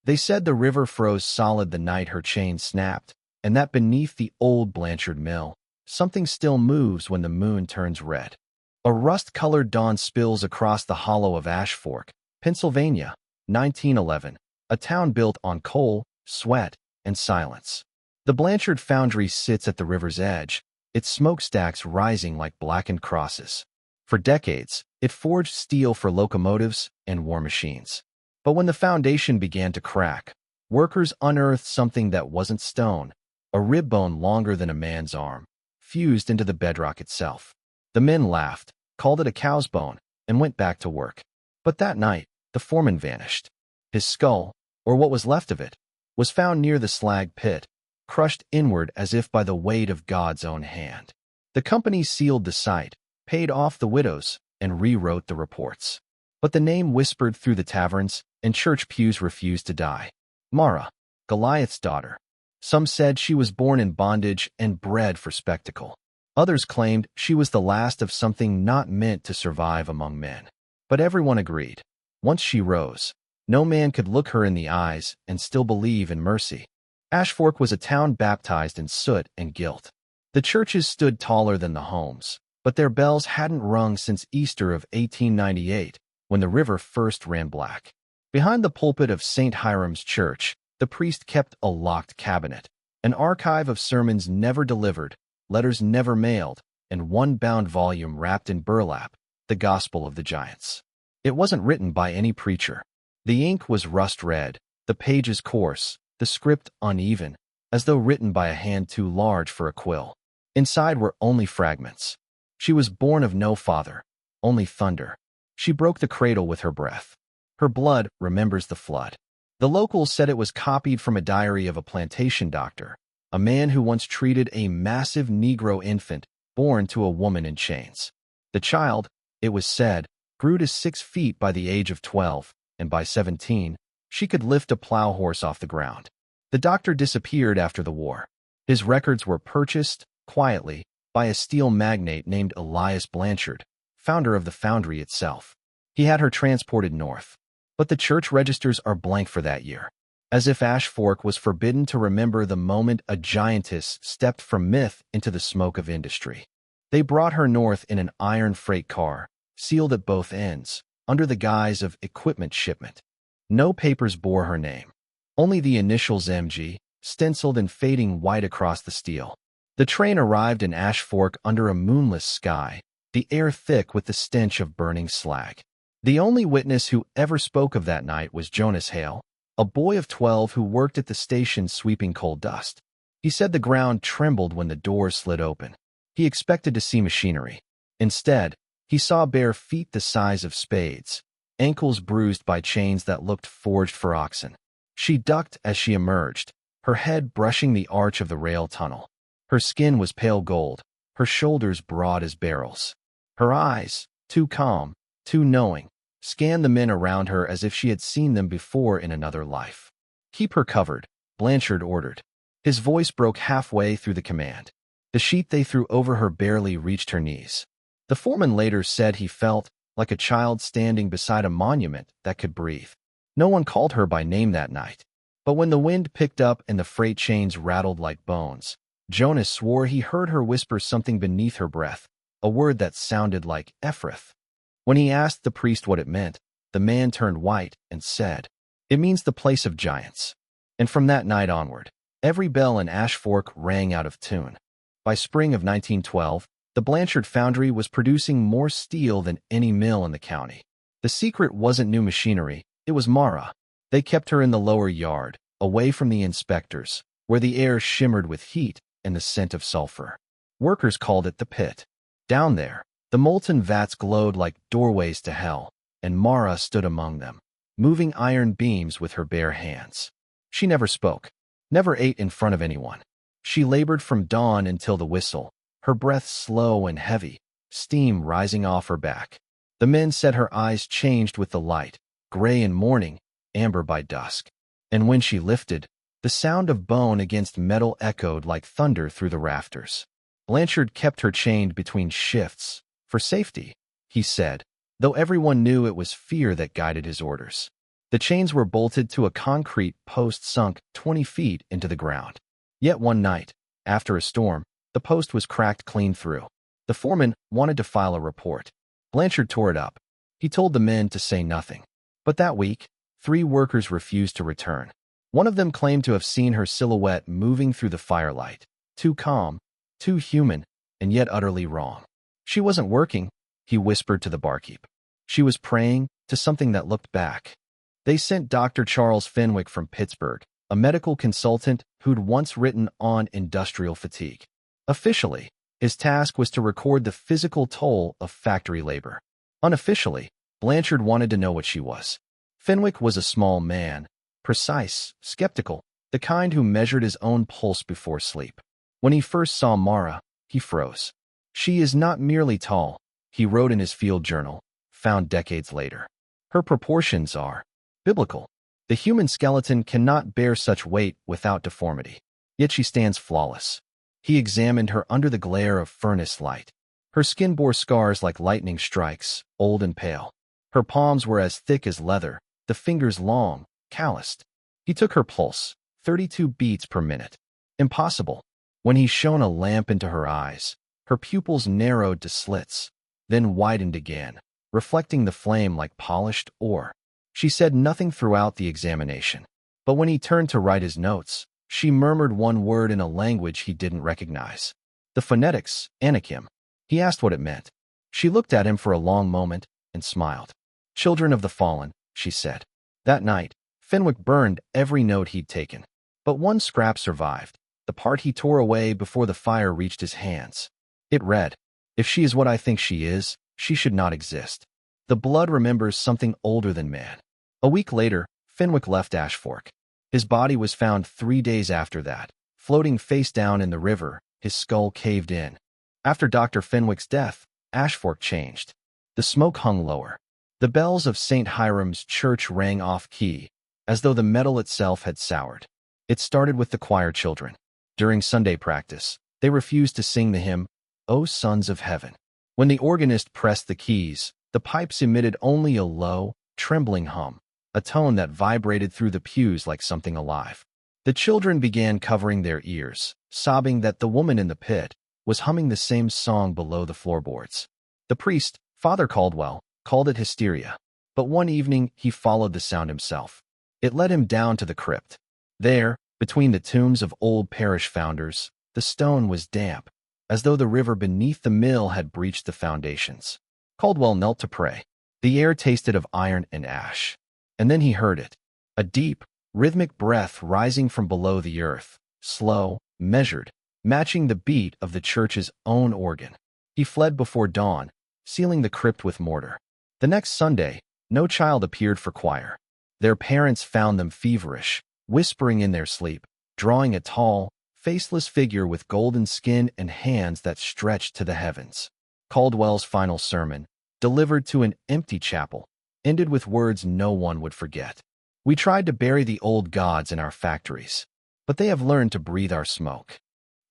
They said the river froze solid the night her chain snapped, and that beneath the old Blanchard mill, something still moves when the moon turns red. A rust-colored dawn spills across the hollow of Ashfork, Pennsylvania, 1911, a town built on coal, sweat, and silence. The Blanchard Foundry sits at the river's edge, its smokestacks rising like blackened crosses. For decades, it forged steel for locomotives and war machines. But when the foundation began to crack, workers unearthed something that wasn't stone, a rib bone longer than a man's arm, fused into the bedrock itself. The men laughed, called it a cow's bone, and went back to work. But that night, the foreman vanished. His skull, or what was left of it, was found near the slag pit, crushed inward as if by the weight of God's own hand. The company sealed the site, paid off the widows, and rewrote the reports. But the name whispered through the taverns, and church pews refused to die. Mara, Goliath's daughter. Some said she was born in bondage and bred for spectacle. Others claimed she was the last of something not meant to survive among men. But everyone agreed. Once she rose, no man could look her in the eyes and still believe in mercy. Ashfork was a town baptized in soot and guilt. The churches stood taller than the homes, but their bells hadn't rung since Easter of 1898, when the river first ran black. Behind the pulpit of St. Hiram's Church, the priest kept a locked cabinet, an archive of sermons never delivered, letters never mailed, and one bound volume wrapped in burlap, the Gospel of the Giants. It wasn't written by any preacher. The ink was rust-red, the pages coarse, the script uneven, as though written by a hand too large for a quill. Inside were only fragments. She was born of no father, only thunder. She broke the cradle with her breath. Her blood remembers the flood. The locals said it was copied from a diary of a plantation doctor, a man who once treated a massive Negro infant born to a woman in chains. The child, it was said, grew to 6 feet by the age of 12, and by 17, she could lift a plow horse off the ground. The doctor disappeared after the war. His records were purchased, quietly, by a steel magnate named Elias Blanchard, founder of the foundry itself. He had her transported north. But the church registers are blank for that year, as if Ashfork was forbidden to remember the moment a giantess stepped from myth into the smoke of industry. They brought her north in an iron freight car, sealed at both ends, under the guise of equipment shipment. No papers bore her name, only the initials MG, stenciled and fading white across the steel. The train arrived in Ashfork under a moonless sky, the air thick with the stench of burning slag. The only witness who ever spoke of that night was Jonas Hale, a boy of 12 who worked at the station sweeping coal dust. He said the ground trembled when the doors slid open. He expected to see machinery. Instead, he saw bare feet the size of spades, ankles bruised by chains that looked forged for oxen. She ducked as she emerged, her head brushing the arch of the rail tunnel. Her skin was pale gold, her shoulders broad as barrels. Her eyes, too calm, too knowing, scanned the men around her as if she had seen them before in another life. "Keep her covered," Blanchard ordered. His voice broke halfway through the command. The sheet they threw over her barely reached her knees. The foreman later said he felt like a child standing beside a monument that could breathe. No one called her by name that night. But when the wind picked up and the freight chains rattled like bones, Jonas swore he heard her whisper something beneath her breath, a word that sounded like Ephrath. When he asked the priest what it meant, the man turned white and said, "It means the place of giants." And from that night onward, every bell in Ashfork rang out of tune. By spring of 1912, the Blanchard Foundry was producing more steel than any mill in the county. The secret wasn't new machinery, it was Mara. They kept her in the lower yard, away from the inspectors, where the air shimmered with heat and the scent of sulfur. Workers called it the pit. Down there, the molten vats glowed like doorways to hell, and Mara stood among them, moving iron beams with her bare hands. She never spoke, never ate in front of anyone. She labored from dawn until the whistle, her breath slow and heavy, steam rising off her back. The men said her eyes changed with the light, gray in morning, amber by dusk. And when she lifted, the sound of bone against metal echoed like thunder through the rafters. Blanchard kept her chained between shifts, for safety, he said, though everyone knew it was fear that guided his orders. The chains were bolted to a concrete post sunk 20 feet into the ground. Yet one night, after a storm, the post was cracked clean through. The foreman wanted to file a report. Blanchard tore it up. He told the men to say nothing. But that week, 3 workers refused to return. One of them claimed to have seen her silhouette moving through the firelight. Too calm, too human, and yet utterly wrong. She wasn't working, he whispered to the barkeep. She was praying to something that looked back. They sent Dr. Charles Fenwick from Pittsburgh, a medical consultant who'd once written on industrial fatigue. Officially, his task was to record the physical toll of factory labor. Unofficially, Blanchard wanted to know what she was. Fenwick was a small man, precise, skeptical, the kind who measured his own pulse before sleep. When he first saw Mara, he froze. She is not merely tall, he wrote in his field journal, found decades later. Her proportions are biblical. The human skeleton cannot bear such weight without deformity. Yet she stands flawless. He examined her under the glare of furnace light. Her skin bore scars like lightning strikes, old and pale. Her palms were as thick as leather, the fingers long, calloused. He took her pulse, 32 beats per minute. Impossible. When he shone a lamp into her eyes, her pupils narrowed to slits, then widened again, reflecting the flame like polished ore. She said nothing throughout the examination, but when he turned to write his notes, she murmured one word in a language he didn't recognize. The phonetics, Anakim. He asked what it meant. She looked at him for a long moment and smiled. Children of the fallen, she said. That night, Fenwick burned every note he'd taken. But one scrap survived, the part he tore away before the fire reached his hands. It read, "If she is what I think she is, she should not exist. The blood remembers something older than man." A week later, Fenwick left Ashfork. His body was found 3 days after that, floating face down in the river, his skull caved in. After Dr. Fenwick's death, Ashfork changed. The smoke hung lower. The bells of St. Hiram's church rang off-key, as though the metal itself had soured. It started with the choir children. During Sunday practice, they refused to sing the hymn, "O Sons of Heaven." When the organist pressed the keys, the pipes emitted only a low, trembling hum, a tone that vibrated through the pews like something alive. The children began covering their ears, sobbing that the woman in the pit was humming the same song below the floorboards. The priest, Father Caldwell, called it hysteria, but one evening he followed the sound himself. It led him down to the crypt. There, between the tombs of old parish founders, the stone was damp, as though the river beneath the mill had breached the foundations. Caldwell knelt to pray. The air tasted of iron and ash. And then he heard it, a deep, rhythmic breath rising from below the earth, slow, measured, matching the beat of the church's own organ. He fled before dawn, sealing the crypt with mortar. The next Sunday, no child appeared for choir. Their parents found them feverish, whispering in their sleep, drawing a tall, faceless figure with golden skin and hands that stretched to the heavens. Caldwell's final sermon, delivered to an empty chapel, ended with words no one would forget. "We tried to bury the old gods in our factories, but they have learned to breathe our smoke."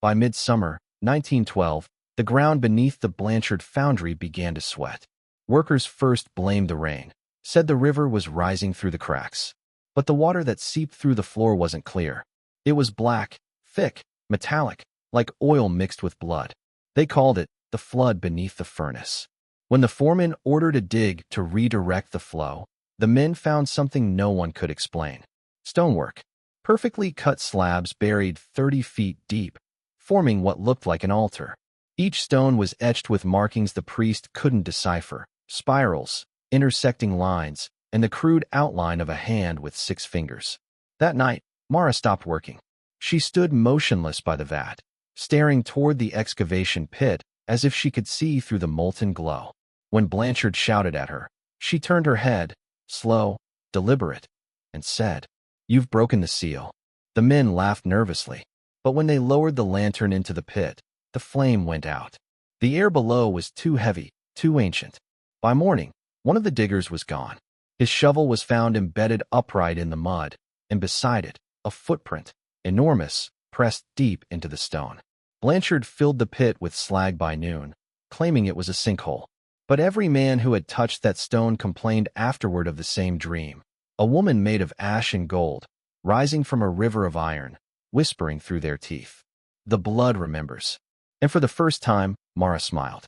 By midsummer, 1912, the ground beneath the Blanchard Foundry began to sweat. Workers first blamed the rain, said the river was rising through the cracks. But the water that seeped through the floor wasn't clear. It was black, thick, metallic, like oil mixed with blood. They called it the flood beneath the furnace. When the foreman ordered a dig to redirect the flow, the men found something no one could explain. Stonework. Perfectly cut slabs buried 30 feet deep, forming what looked like an altar. Each stone was etched with markings the priest couldn't decipher, spirals, intersecting lines, and the crude outline of a hand with 6 fingers. That night, Mara stopped working. She stood motionless by the vat, staring toward the excavation pit as if she could see through the molten glow. When Blanchard shouted at her, she turned her head, slow, deliberate, and said, "You've broken the seal." The men laughed nervously, but when they lowered the lantern into the pit, the flame went out. The air below was too heavy, too ancient. By morning, one of the diggers was gone. His shovel was found embedded upright in the mud, and beside it, a footprint, enormous, pressed deep into the stone. Blanchard filled the pit with slag by noon, claiming it was a sinkhole. But every man who had touched that stone complained afterward of the same dream. a woman made of ash and gold, rising from a river of iron, whispering through their teeth. The blood remembers. And for the first time, Mara smiled.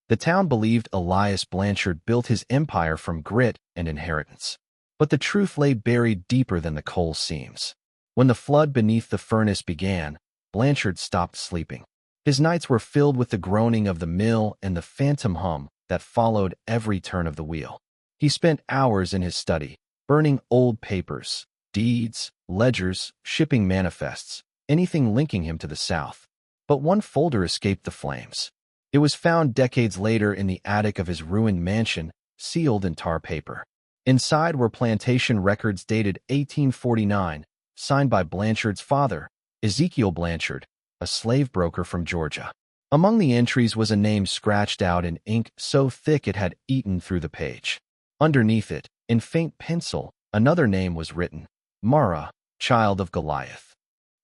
The town believed Elias Blanchard built his empire from grit and inheritance. But the truth lay buried deeper than the coal seams. When the flood beneath the furnace began, Blanchard stopped sleeping. His nights were filled with the groaning of the mill and the phantom hum that followed every turn of the wheel. He spent hours in his study, burning old papers, deeds, ledgers, shipping manifests, anything linking him to the South. But one folder escaped the flames. It was found decades later in the attic of his ruined mansion, sealed in tar paper. Inside were plantation records dated 1849, signed by Blanchard's father, Ezekiel Blanchard, a slave broker from Georgia. Among the entries was a name scratched out in ink so thick it had eaten through the page. Underneath it, in faint pencil, another name was written, Mara, child of Goliath.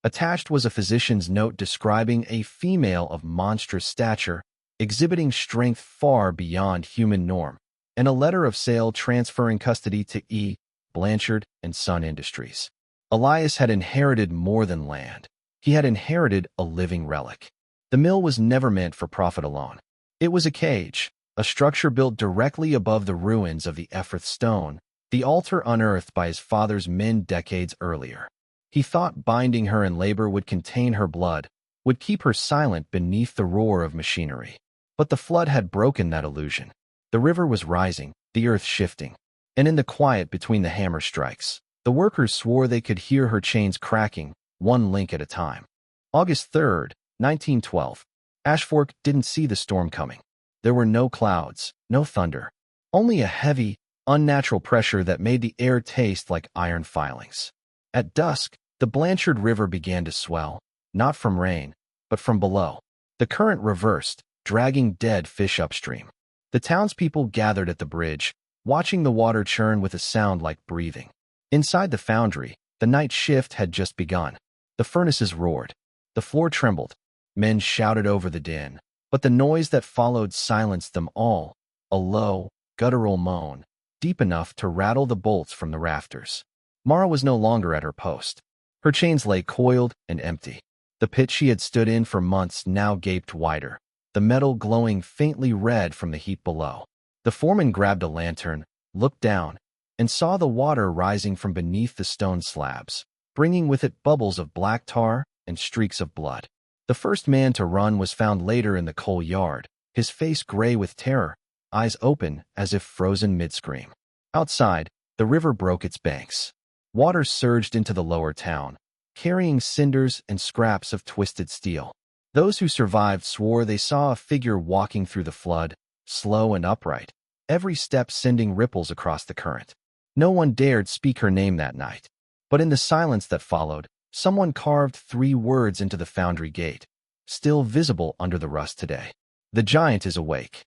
Attached was a physician's note describing a female of monstrous stature, exhibiting strength far beyond human norm, and a letter of sale transferring custody to E. Blanchard and Son Industries. Elias had inherited more than land. He had inherited a living relic. The mill was never meant for profit alone. It was a cage, a structure built directly above the ruins of the Ephrath stone, the altar unearthed by his father's men decades earlier. He thought binding her in labor would contain her blood, would keep her silent beneath the roar of machinery. But the flood had broken that illusion. The river was rising, the earth shifting, and in the quiet between the hammer strikes, the workers swore they could hear her chains cracking, one link at a time. August 3rd, 1912. Ashfork didn't see the storm coming. There were no clouds, no thunder, only a heavy, unnatural pressure that made the air taste like iron filings. At dusk, the Blanchard River began to swell, not from rain, but from below. The current reversed, dragging dead fish upstream. The townspeople gathered at the bridge, watching the water churn with a sound like breathing. Inside the foundry, the night shift had just begun. The furnaces roared. The floor trembled. Men shouted over the din, but the noise that followed silenced them all, a low, guttural moan, deep enough to rattle the bolts from the rafters. Mara was no longer at her post. Her chains lay coiled and empty. The pit she had stood in for months now gaped wider, the metal glowing faintly red from the heat below. The foreman grabbed a lantern, looked down, and saw the water rising from beneath the stone slabs, bringing with it bubbles of black tar and streaks of blood. The first man to run was found later in the coal yard, his face gray with terror, eyes open as if frozen mid-scream. Outside, the river broke its banks. Water surged into the lower town, carrying cinders and scraps of twisted steel. Those who survived swore they saw a figure walking through the flood, slow and upright, every step sending ripples across the current. No one dared speak her name that night. But in the silence that followed, someone carved 3 words into the foundry gate, still visible under the rust today. The giant is awake.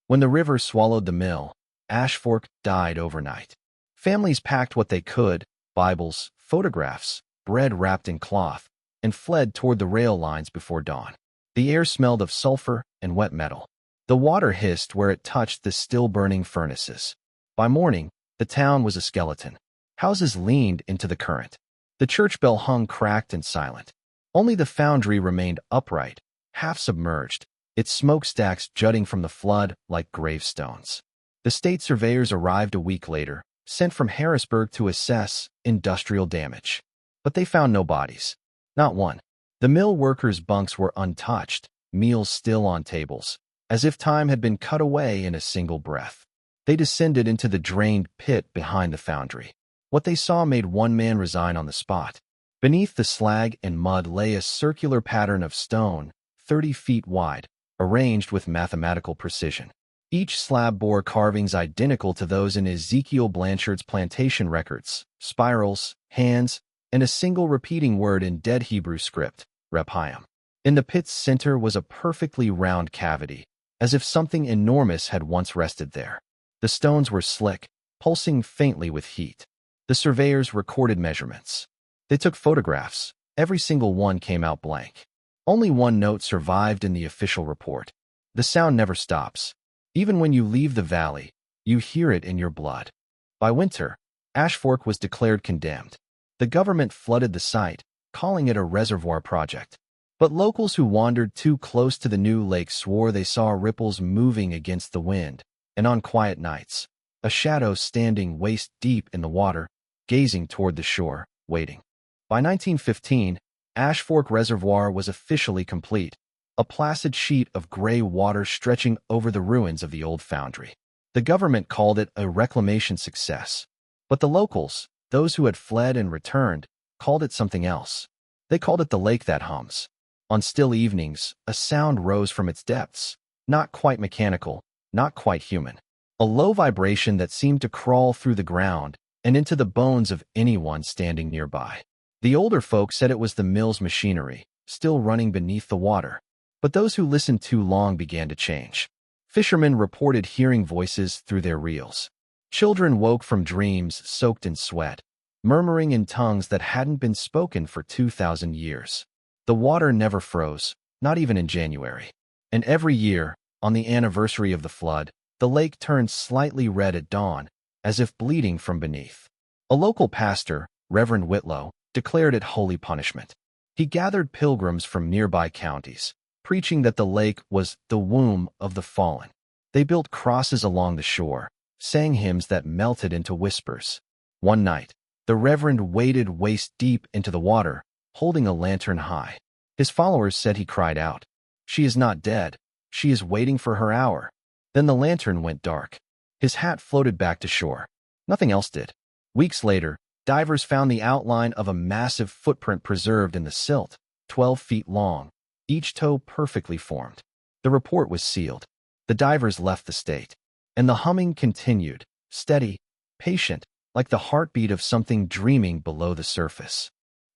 When the river swallowed the mill, Ashfork died overnight. Families packed what they could, Bibles, photographs, bread wrapped in cloth, and fled toward the rail lines before dawn. The air smelled of sulfur and wet metal. The water hissed where it touched the still-burning furnaces. By morning, the town was a skeleton. Houses leaned into the current. The church bell hung cracked and silent. Only the foundry remained upright, half submerged, its smokestacks jutting from the flood like gravestones. The state surveyors arrived a week later, sent from Harrisburg to assess industrial damage. But they found no bodies. Not one. The mill workers' bunks were untouched, meals still on tables, as if time had been cut away in a single breath. They descended into the drained pit behind the foundry. What they saw made one man resign on the spot. Beneath the slag and mud lay a circular pattern of stone, 30 feet wide, arranged with mathematical precision. Each slab bore carvings identical to those in Ezekiel Blanchard's plantation records, spirals, hands, and a single repeating word in dead Hebrew script, Rephaim. In the pit's center was a perfectly round cavity, as if something enormous had once rested there. The stones were slick, pulsing faintly with heat. The surveyors recorded measurements. They took photographs. Every single one came out blank. Only one note survived in the official report. The sound never stops. Even when you leave the valley, you hear it in your blood. By winter, Ashfork was declared condemned. The government flooded the site, calling it a reservoir project. But locals who wandered too close to the new lake swore they saw ripples moving against the wind, and on quiet nights, a shadow standing waist-deep in the water, gazing toward the shore, waiting. By 1915, Ashfork Reservoir was officially complete, a placid sheet of gray water stretching over the ruins of the old foundry. The government called it a reclamation success, but the locals, those who had fled and returned, called it something else. They called it the lake that hums. On still evenings, a sound rose from its depths, not quite mechanical, not quite human. A low vibration that seemed to crawl through the ground and into the bones of anyone standing nearby. The older folk said it was the mill's machinery, still running beneath the water. But those who listened too long began to change. Fishermen reported hearing voices through their reels. Children woke from dreams soaked in sweat, murmuring in tongues that hadn't been spoken for 2,000 years. The water never froze, not even in January. And every year, on the anniversary of the flood, the lake turned slightly red at dawn, as if bleeding from beneath. A local pastor, Reverend Whitlow, declared it holy punishment. He gathered pilgrims from nearby counties, preaching that the lake was the womb of the fallen. They built crosses along the shore, sang hymns that melted into whispers. One night, the Reverend waded waist-deep into the water, holding a lantern high. His followers said he cried out, "She is not dead. She is waiting for her hour." Then the lantern went dark. His hat floated back to shore. Nothing else did. Weeks later, divers found the outline of a massive footprint preserved in the silt, 12 feet long, each toe perfectly formed. The report was sealed. The divers left the state. And the humming continued, steady, patient, like the heartbeat of something dreaming below the surface.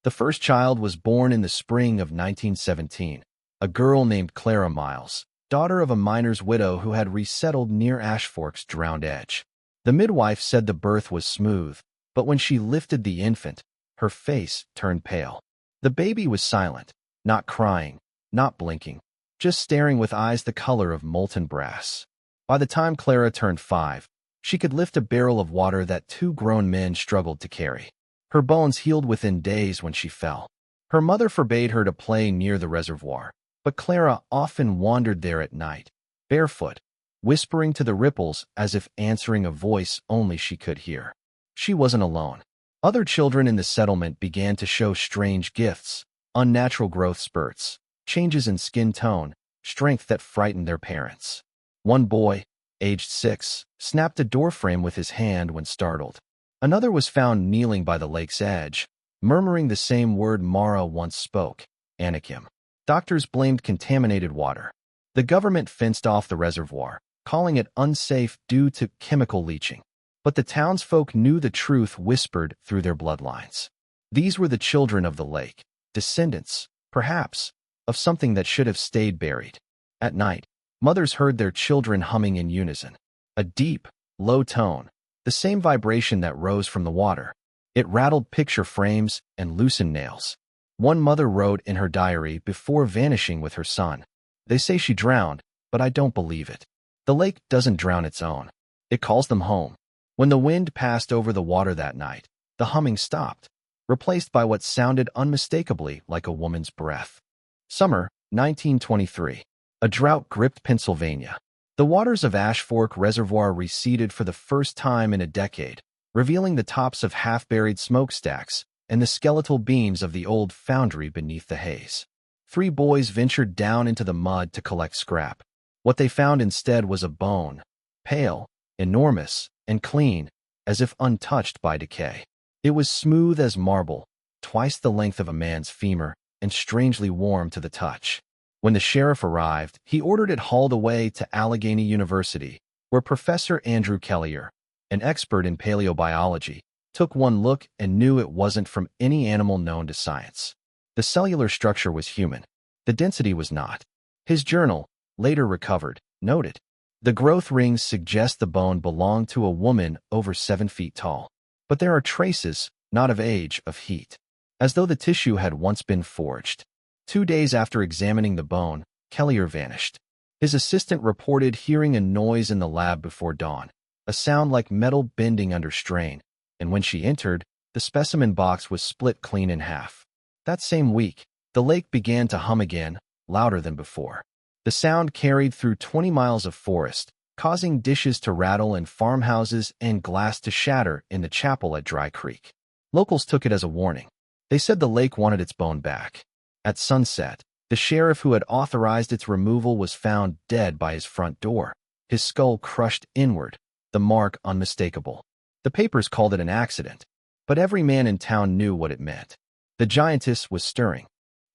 The first child was born in the spring of 1917, a girl named Clara Miles, daughter of a miner's widow who had resettled near Ashfork's drowned edge. The midwife said the birth was smooth, but when she lifted the infant, her face turned pale. The baby was silent, not crying, not blinking, just staring with eyes the color of molten brass. By the time Clara turned 5, she could lift a barrel of water that 2 grown men struggled to carry. Her bones healed within days when she fell. Her mother forbade her to play near the reservoir, but Clara often wandered there at night, barefoot, whispering to the ripples as if answering a voice only she could hear. She wasn't alone. Other children in the settlement began to show strange gifts, unnatural growth spurts, changes in skin tone, strength that frightened their parents. One boy, aged 6, snapped a doorframe with his hand when startled. Another was found kneeling by the lake's edge, murmuring the same word Mara once spoke, Anakim. Doctors blamed contaminated water. The government fenced off the reservoir, calling it unsafe due to chemical leaching. But the townsfolk knew the truth whispered through their bloodlines. These were the children of the lake, descendants, perhaps, of something that should have stayed buried. At night, mothers heard their children humming in unison. A deep, low tone, the same vibration that rose from the water. It rattled picture frames and loosened nails. One mother wrote in her diary before vanishing with her son, "They say she drowned, but I don't believe it. The lake doesn't drown its own. It calls them home." When the wind passed over the water that night, the humming stopped, replaced by what sounded unmistakably like a woman's breath. Summer, 1923. A drought gripped Pennsylvania. The waters of Ashfork Reservoir receded for the first time in a decade, revealing the tops of half-buried smokestacks and the skeletal beams of the old foundry beneath the haze. 3 boys ventured down into the mud to collect scrap. What they found instead was a bone, pale, enormous, and clean, as if untouched by decay. It was smooth as marble, twice the length of a man's femur, and strangely warm to the touch. When the sheriff arrived, he ordered it hauled away to Allegheny University, where Professor Andrew Kellier, an expert in paleobiology, took one look and knew it wasn't from any animal known to science. The cellular structure was human. The density was not. His journal, later recovered, noted, "The growth rings suggest the bone belonged to a woman over 7 feet tall. But there are traces, not of age, of heat, as though the tissue had once been forged." 2 days after examining the bone, Kellier vanished. His assistant reported hearing a noise in the lab before dawn, a sound like metal bending under strain, and when she entered, the specimen box was split clean in half. That same week, the lake began to hum again, louder than before. The sound carried through 20 miles of forest, causing dishes to rattle in farmhouses and glass to shatter in the chapel at Dry Creek. Locals took it as a warning. They said the lake wanted its bone back. At sunset, the sheriff who had authorized its removal was found dead by his front door, his skull crushed inward, the mark unmistakable. The papers called it an accident, but every man in town knew what it meant. The giantess was stirring.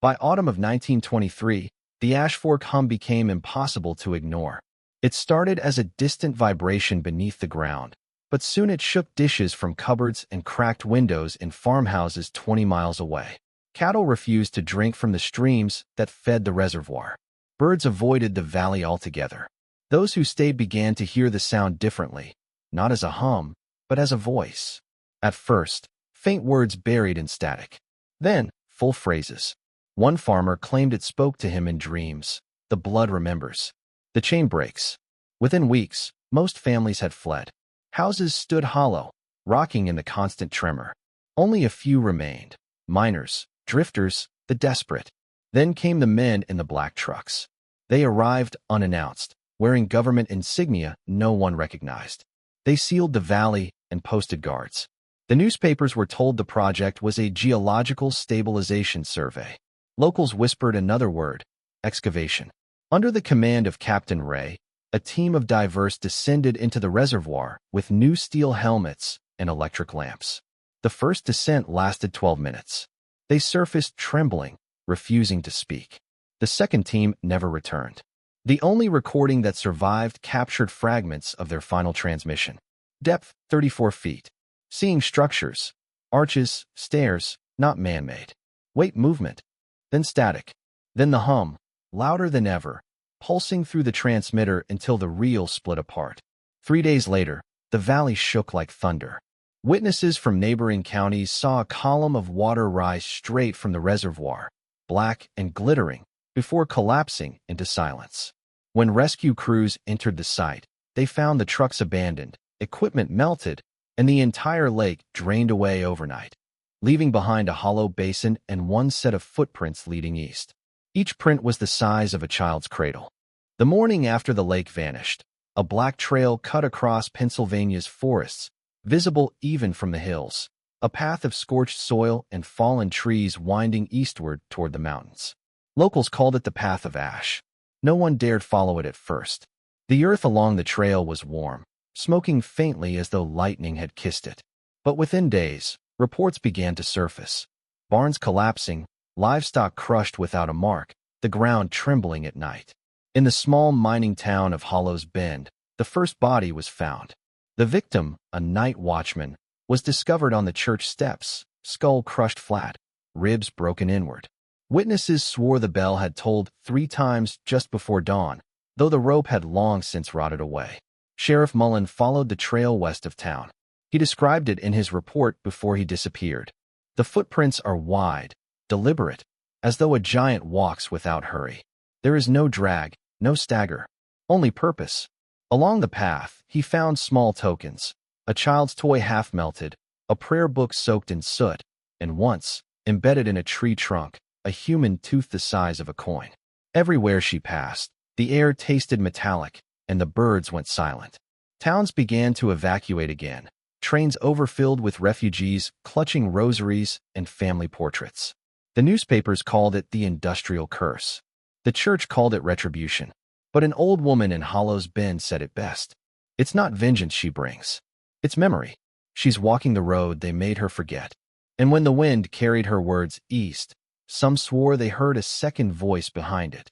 By autumn of 1923, the Ashfork hum became impossible to ignore. It started as a distant vibration beneath the ground, but soon it shook dishes from cupboards and cracked windows in farmhouses 20 miles away. Cattle refused to drink from the streams that fed the reservoir. Birds avoided the valley altogether. Those who stayed began to hear the sound differently, not as a hum, but as a voice. At first, faint words buried in static. Then, full phrases. One farmer claimed it spoke to him in dreams. The blood remembers. The chain breaks. Within weeks, most families had fled. Houses stood hollow, rocking in the constant tremor. Only a few remained. Miners, drifters, the desperate. Then came the men in the black trucks. They arrived unannounced, wearing government insignia no one recognized. They sealed the valley and posted guards. The newspapers were told the project was a geological stabilization survey. Locals whispered another word: excavation. Under the command of Captain Ray, a team of divers descended into the reservoir with new steel helmets and electric lamps. The first descent lasted 12 minutes. They surfaced trembling, refusing to speak. The second team never returned. The only recording that survived captured fragments of their final transmission. Depth, 34 feet. Seeing structures, arches, stairs, not man-made. Weight, movement. Then static. Then the hum, louder than ever, pulsing through the transmitter until the reel split apart. 3 days later, the valley shook like thunder. Witnesses from neighboring counties saw a column of water rise straight from the reservoir, black and glittering, before collapsing into silence. When rescue crews entered the site, they found the trucks abandoned, equipment melted, and the entire lake drained away overnight, leaving behind a hollow basin and one set of footprints leading east. Each print was the size of a child's cradle. The morning after the lake vanished, a black trail cut across Pennsylvania's forests, visible even from the hills, a path of scorched soil and fallen trees winding eastward toward the mountains. Locals called it the Path of Ash. No one dared follow it at first. The earth along the trail was warm, smoking faintly as though lightning had kissed it. But within days, reports began to surface. Barns collapsing, livestock crushed without a mark, the ground trembling at night. In the small mining town of Hollows Bend, the first body was found. The victim, a night watchman, was discovered on the church steps, skull crushed flat, ribs broken inward. Witnesses swore the bell had tolled 3 times just before dawn, though the rope had long since rotted away. Sheriff Mullen followed the trail west of town. He described it in his report before he disappeared. The footprints are wide, deliberate, as though a giant walks without hurry. There is no drag, no stagger, only purpose. Along the path, he found small tokens: a child's toy half melted, a prayer book soaked in soot, and once, embedded in a tree trunk, a human tooth the size of a coin. Everywhere she passed, the air tasted metallic, and the birds went silent. Towns began to evacuate again, trains overfilled with refugees clutching rosaries and family portraits. The newspapers called it the industrial curse. The church called it retribution. But an old woman in Hollows Bend said it best. It's not vengeance she brings. It's memory. She's walking the road they made her forget. And when the wind carried her words east, some swore they heard a second voice behind it.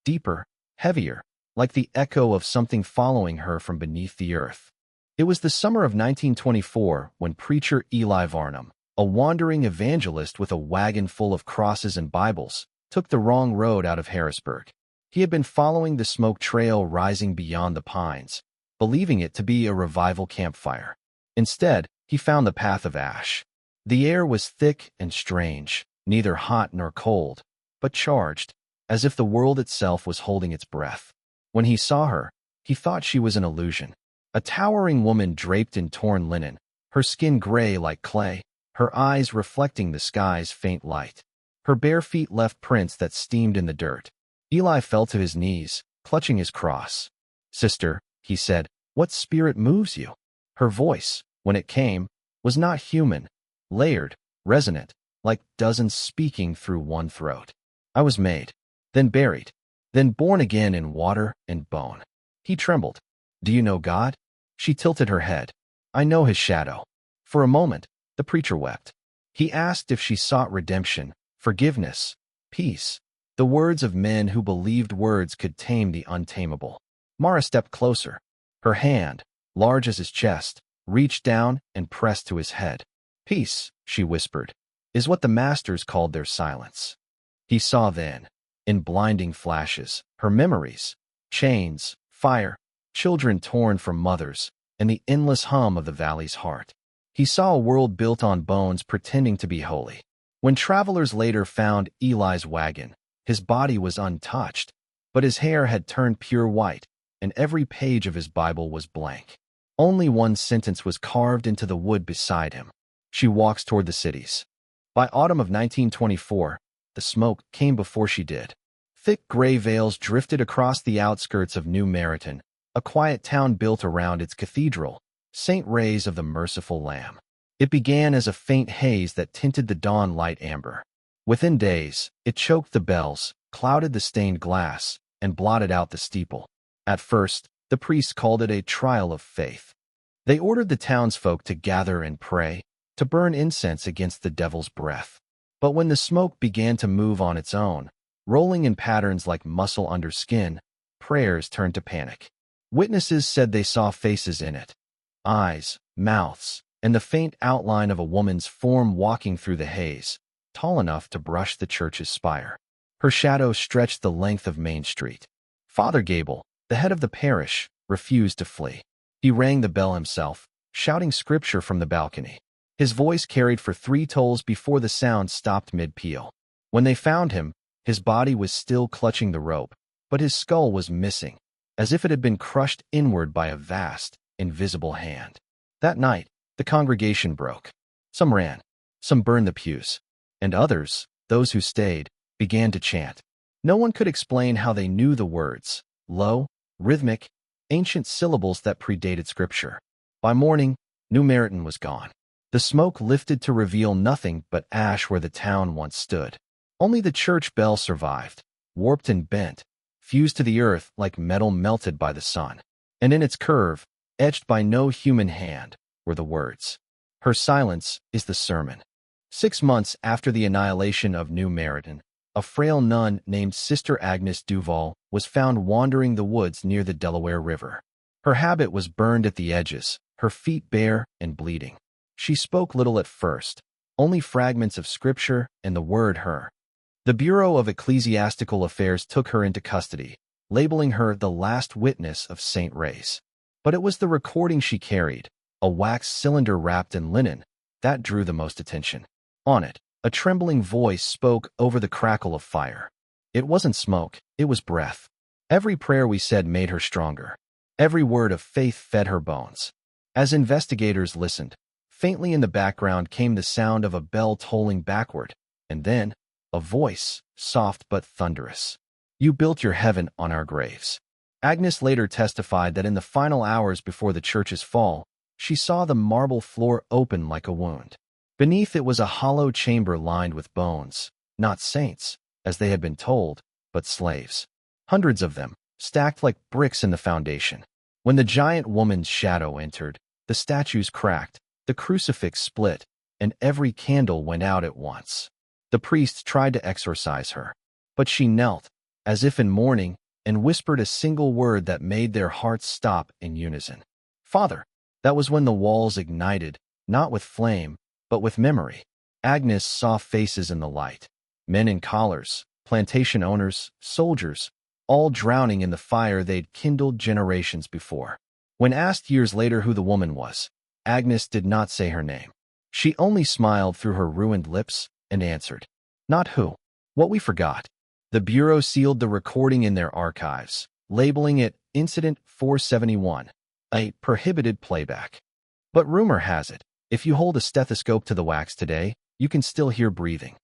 Deeper, heavier, like the echo of something following her from beneath the earth. It was the summer of 1924 when preacher Eli Varnum, a wandering evangelist with a wagon full of crosses and Bibles, took the wrong road out of Harrisburg. He had been following the smoke trail rising beyond the pines, believing it to be a revival campfire. Instead, he found the Path of Ash. The air was thick and strange, neither hot nor cold, but charged, as if the world itself was holding its breath. When he saw her, he thought she was an illusion. A towering woman draped in torn linen, her her skin gray like clay, her eyes reflecting the sky's faint light. Her bare feet left prints that steamed in the dirt. Eli fell to his knees, clutching his cross. "Sister," he said, "what spirit moves you?" Her voice, when it came, was not human, layered, resonant, like dozens speaking through one throat. "I was made, then buried, then born again in water and bone." He trembled. "Do you know God?" She tilted her head. "I know his shadow." For a moment, the preacher wept. He asked if she sought redemption, forgiveness, peace, the words of men who believed words could tame the untamable. Mara stepped closer. Her hand, large as his chest, reached down and pressed to his head. "Peace," she whispered, "is what the masters called their silence." He saw then, in blinding flashes, her memories, chains, fire, children torn from mothers, and the endless hum of the valley's heart. He saw a world built on bones pretending to be holy. When travelers later found Eli's wagon, his body was untouched, but his hair had turned pure white, and every page of his Bible was blank. Only one sentence was carved into the wood beside him. She walks toward the cities. By autumn of 1924, the smoke came before she did. Thick gray veils drifted across the outskirts of New Meriton, a quiet town built around its cathedral, St. Ray's of the Merciful Lamb. It began as a faint haze that tinted the dawn light amber. Within days, it choked the bells, clouded the stained glass, and blotted out the steeple. At first, the priests called it a trial of faith. They ordered the townsfolk to gather and pray, to burn incense against the devil's breath. But when the smoke began to move on its own, rolling in patterns like muscle under skin, prayers turned to panic. Witnesses said they saw faces in it, eyes, mouths, and the faint outline of a woman's form walking through the haze, tall enough to brush the church's spire. Her shadow stretched the length of Main Street. Father Gable, the head of the parish, refused to flee. He rang the bell himself, shouting scripture from the balcony. His voice carried for 3 tolls before the sound stopped mid-peal. When they found him, his body was still clutching the rope, but his skull was missing, as if it had been crushed inward by a vast, invisible hand. That night, the congregation broke. Some ran, some burned the pews, and others, those who stayed, began to chant. No one could explain how they knew the words, low, rhythmic, ancient syllables that predated Scripture. By morning, New Meriton was gone. The smoke lifted to reveal nothing but ash where the town once stood. Only the church bell survived, warped and bent, fused to the earth like metal melted by the sun. And in its curve, etched by no human hand, were the words, "Her silence is the sermon." 6 months after the annihilation of New Meriton, a frail nun named Sister Agnes Duval was found wandering the woods near the Delaware River. Her habit was burned at the edges, her feet bare and bleeding. She spoke little at first, only fragments of scripture and the word her. The Bureau of Ecclesiastical Affairs took her into custody, labeling her the last witness of St. Ray's. But it was the recording she carried, a wax cylinder wrapped in linen, that drew the most attention. On it, a trembling voice spoke over the crackle of fire. It wasn't smoke, it was breath. Every prayer we said made her stronger. Every word of faith fed her bones. As investigators listened, faintly in the background came the sound of a bell tolling backward, and then, a voice, soft but thunderous. "You built your heaven on our graves." Agnes later testified that in the final hours before the church's fall, she saw the marble floor open like a wound. Beneath it was a hollow chamber lined with bones, not saints, as they had been told, but slaves. Hundreds of them, stacked like bricks in the foundation. When the giant woman's shadow entered, the statues cracked, the crucifix split, and every candle went out at once. The priests tried to exorcise her, but she knelt, as if in mourning, and whispered a single word that made their hearts stop in unison. "Father." That was when the walls ignited, not with flame, but with memory. Agnes saw faces in the light. Men in collars, plantation owners, soldiers, all drowning in the fire they'd kindled generations before. When asked years later who the woman was, Agnes did not say her name. She only smiled through her ruined lips and answered, "Not who. What we forgot." The Bureau sealed the recording in their archives, labeling it Incident 471, a prohibited playback. But rumor has it, If you hold a stethoscope to the wax today, you can still hear breathing.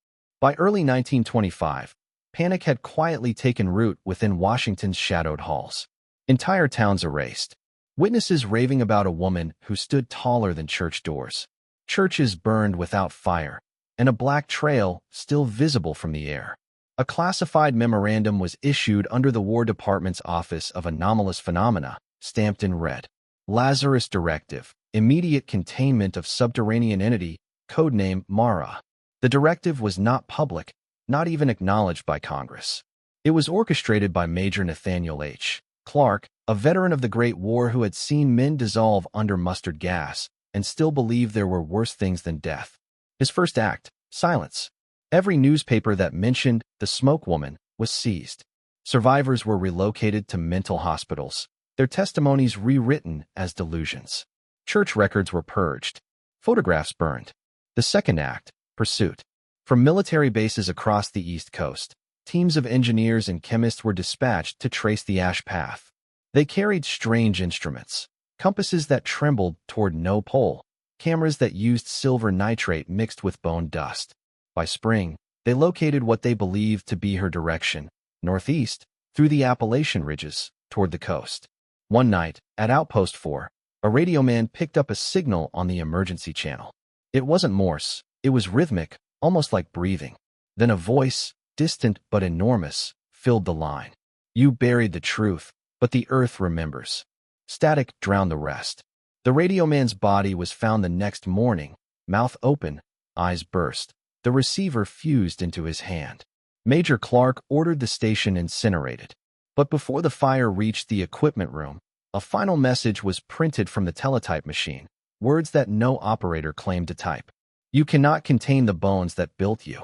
By early 1925, panic had quietly taken root within Washington's shadowed halls. Entire towns erased. Witnesses raving about a woman who stood taller than church doors. Churches burned without fire, and a black trail still visible from the air. A classified memorandum was issued under the War Department's Office of Anomalous Phenomena, stamped in red. Lazarus Directive, immediate containment of subterranean entity, codename Mara. The directive was not public, not even acknowledged by Congress. It was orchestrated by Major Nathaniel H. Clark, a veteran of the Great War who had seen men dissolve under mustard gas and still believed there were worse things than death. His first act, silence. Every newspaper that mentioned the smoke woman was seized. Survivors were relocated to mental hospitals, their testimonies rewritten as delusions. Church records were purged. Photographs burned. The second act, pursuit. From military bases across the East Coast, teams of engineers and chemists were dispatched to trace the ash path. They carried strange instruments, compasses that trembled toward no pole, cameras that used silver nitrate mixed with bone dust. By spring, they located what they believed to be her direction, northeast, through the Appalachian ridges, toward the coast. One night, at Outpost 4, a radio man picked up a signal on the emergency channel. It wasn't Morse, it was rhythmic, almost like breathing. Then a voice, distant but enormous, filled the line. You buried the truth, but the earth remembers. Static drowned the rest. The radio man's body was found the next morning, mouth open, eyes burst. The receiver fused into his hand. Major Clark ordered the station incinerated. But before the fire reached the equipment room, a final message was printed from the teletype machine, words that no operator claimed to type. You cannot contain the bones that built you.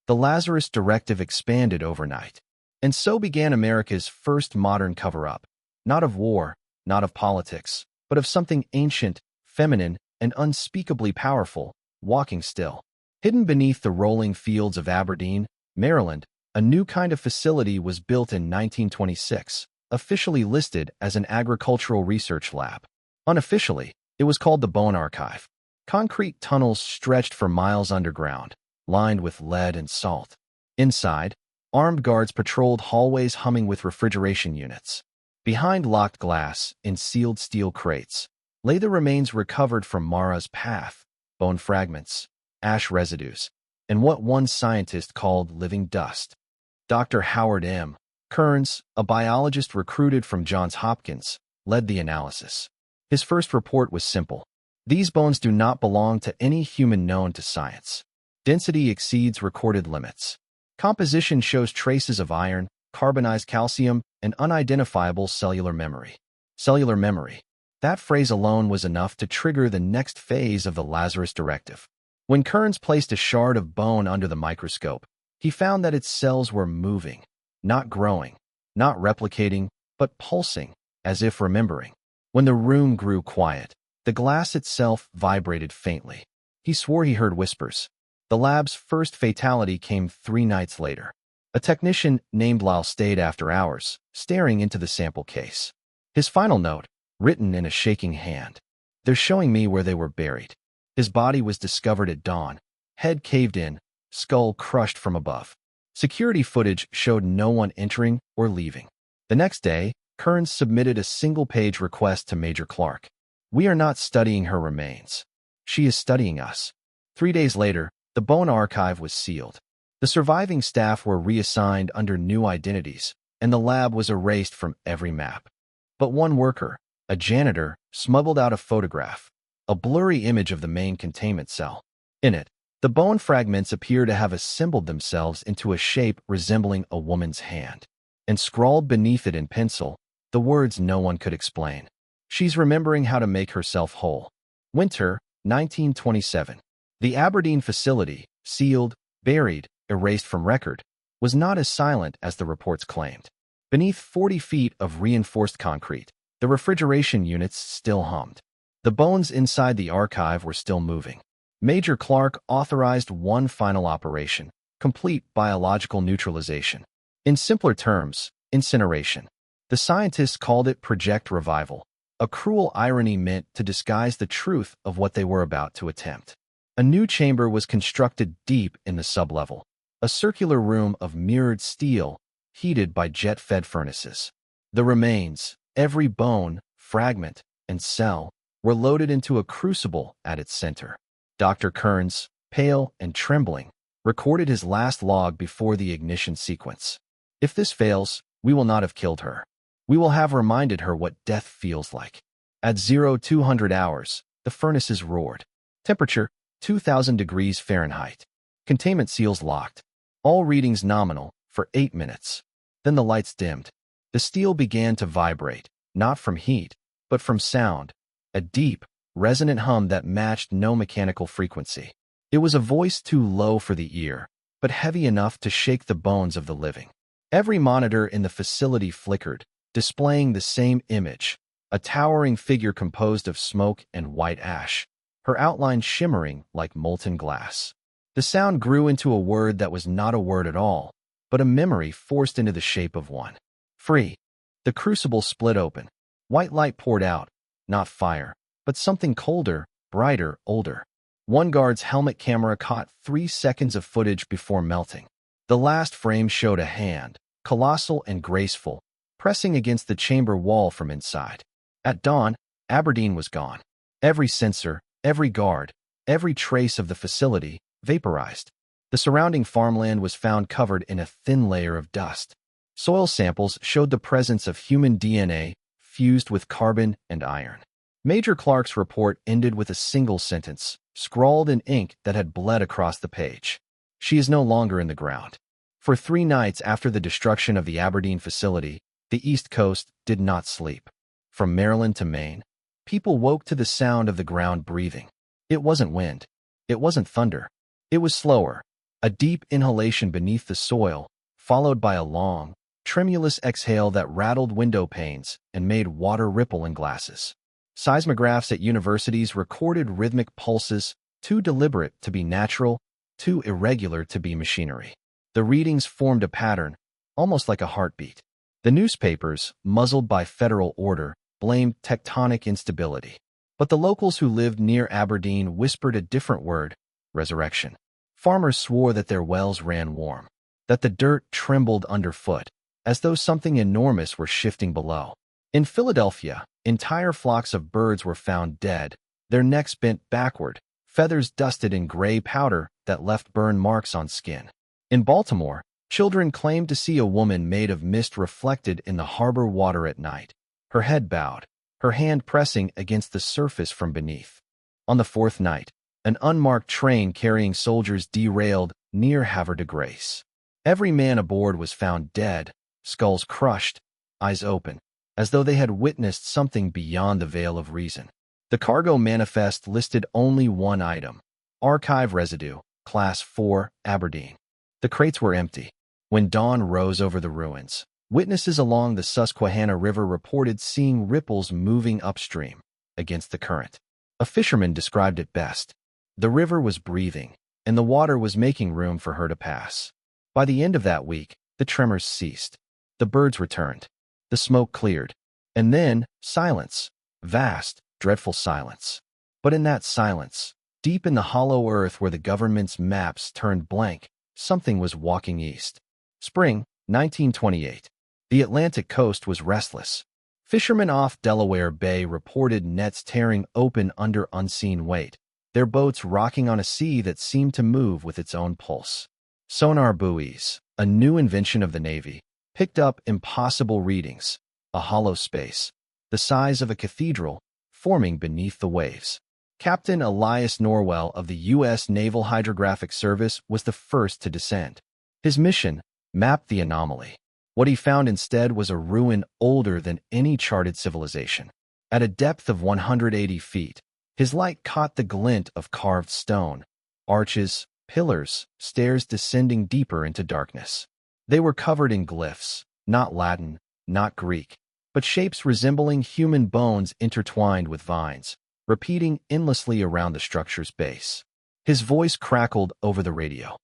The Lazarus Directive expanded overnight. And so began America's first modern cover-up, not of war, not of politics, but of something ancient, feminine, and unspeakably powerful, walking still. Hidden beneath the rolling fields of Aberdeen, Maryland, a new kind of facility was built in 1926, officially listed as an agricultural research lab. Unofficially, it was called the Bone Archive. Concrete tunnels stretched for miles underground, lined with lead and salt. Inside, armed guards patrolled hallways humming with refrigeration units. Behind locked glass, in sealed steel crates, lay the remains recovered from Mara's path, bone fragments, ash residues, and what one scientist called living dust. Dr. Howard M. Kearns, a biologist recruited from Johns Hopkins, led the analysis. His first report was simple. These bones do not belong to any human known to science. Density exceeds recorded limits. Composition shows traces of iron, carbonized calcium, and unidentifiable cellular memory. Cellular memory. That phrase alone was enough to trigger the next phase of the Lazarus Directive. When Kearns placed a shard of bone under the microscope, he found that its cells were moving, not growing, not replicating, but pulsing, as if remembering. When the room grew quiet, the glass itself vibrated faintly. He swore he heard whispers. The lab's first fatality came 3 nights later. A technician named Lyle stayed after hours, staring into the sample case. His final note, written in a shaking hand. They're showing me where they were buried. His body was discovered at dawn, head caved in, skull crushed from above. Security footage showed no one entering or leaving. The next day, Kearns submitted a single-page request to Major Clark. We are not studying her remains. She is studying us. 3 days later, the bone archive was sealed. The surviving staff were reassigned under new identities, and the lab was erased from every map. But one worker, a janitor, smuggled out a photograph, a blurry image of the main containment cell. In it, the bone fragments appear to have assembled themselves into a shape resembling a woman's hand, and scrawled beneath it in pencil, the words no one could explain. She's remembering how to make herself whole. Winter, 1927. The Aberdeen facility, sealed, buried, erased from record, was not as silent as the reports claimed. Beneath 40 feet of reinforced concrete, the refrigeration units still hummed. The bones inside the archive were still moving. Major Clark authorized one final operation, complete biological neutralization. In simpler terms, incineration. The scientists called it Project Revival. a cruel irony meant to disguise the truth of what they were about to attempt. A new chamber was constructed deep in the sublevel, a circular room of mirrored steel, heated by jet-fed furnaces. The remains, every bone, fragment, and cell, were loaded into a crucible at its center. Dr. Kearns, pale and trembling, recorded his last log before the ignition sequence. If this fails, we will not have killed her. We will have reminded her what death feels like. At 0200 hours, the furnaces roared. Temperature, 2000 degrees Fahrenheit. Containment seals locked. All readings nominal for 8 minutes. Then the lights dimmed. The steel began to vibrate, not from heat, but from sound, a deep, resonant hum that matched no mechanical frequency. It was a voice too low for the ear, but heavy enough to shake the bones of the living. Every monitor in the facility flickered, displaying the same image, a towering figure composed of smoke and white ash, her outline shimmering like molten glass. The sound grew into a word that was not a word at all, but a memory forced into the shape of one. Free. The crucible split open. White light poured out, not fire, but something colder, brighter, older. One guard's helmet camera caught 3 seconds of footage before melting. The last frame showed a hand, colossal and graceful, pressing against the chamber wall from inside. At dawn, Aberdeen was gone. Every sensor, every guard, every trace of the facility vaporized. The surrounding farmland was found covered in a thin layer of dust. Soil samples showed the presence of human DNA fused with carbon and iron. Major Clark's report ended with a single sentence, scrawled in ink that had bled across the page. She is no longer in the ground. For 3 nights after the destruction of the Aberdeen facility, the East Coast did not sleep. From Maryland to Maine, people woke to the sound of the ground breathing. It wasn't wind. It wasn't thunder. It was slower, a deep inhalation beneath the soil, followed by a long, tremulous exhale that rattled window panes and made water ripple in glasses. Seismographs at universities recorded rhythmic pulses, too deliberate to be natural, too irregular to be machinery. The readings formed a pattern, almost like a heartbeat. The newspapers, muzzled by federal order, blamed tectonic instability. But the locals who lived near Aberdeen whispered a different word: resurrection. Farmers swore that their wells ran warm, that the dirt trembled underfoot, as though something enormous were shifting below. In Philadelphia, entire flocks of birds were found dead, their necks bent backward, feathers dusted in gray powder that left burn marks on skin. In Baltimore, children claimed to see a woman made of mist reflected in the harbor water at night, her head bowed, her hand pressing against the surface from beneath. On the 4th night, an unmarked train carrying soldiers derailed near Havre de Grace. Every man aboard was found dead, skulls crushed, eyes open, as though they had witnessed something beyond the veil of reason. The cargo manifest listed only one item: archive residue, Class 4, Aberdeen. The crates were empty. When dawn rose over the ruins, witnesses along the Susquehanna River reported seeing ripples moving upstream, against the current. A fisherman described it best. The river was breathing, and the water was making room for her to pass. By the end of that week, the tremors ceased. The birds returned. The smoke cleared. And then, silence. Vast, dreadful silence. But in that silence, deep in the hollow earth where the government's maps turned blank, something was walking east. Spring, 1928. The Atlantic coast was restless. Fishermen off Delaware Bay reported nets tearing open under unseen weight, their boats rocking on a sea that seemed to move with its own pulse. Sonar buoys, a new invention of the Navy, picked up impossible readings, a hollow space, the size of a cathedral, forming beneath the waves. Captain Elias Norwell of the U.S. Naval Hydrographic Service was the first to descend. His mission mapped the anomaly. What he found instead was a ruin older than any charted civilization. At a depth of 180 feet, his light caught the glint of carved stone, arches, pillars, stairs descending deeper into darkness. They were covered in glyphs, not Latin, not Greek, but shapes resembling human bones intertwined with vines, repeating endlessly around the structure's base. His voice crackled over the radio.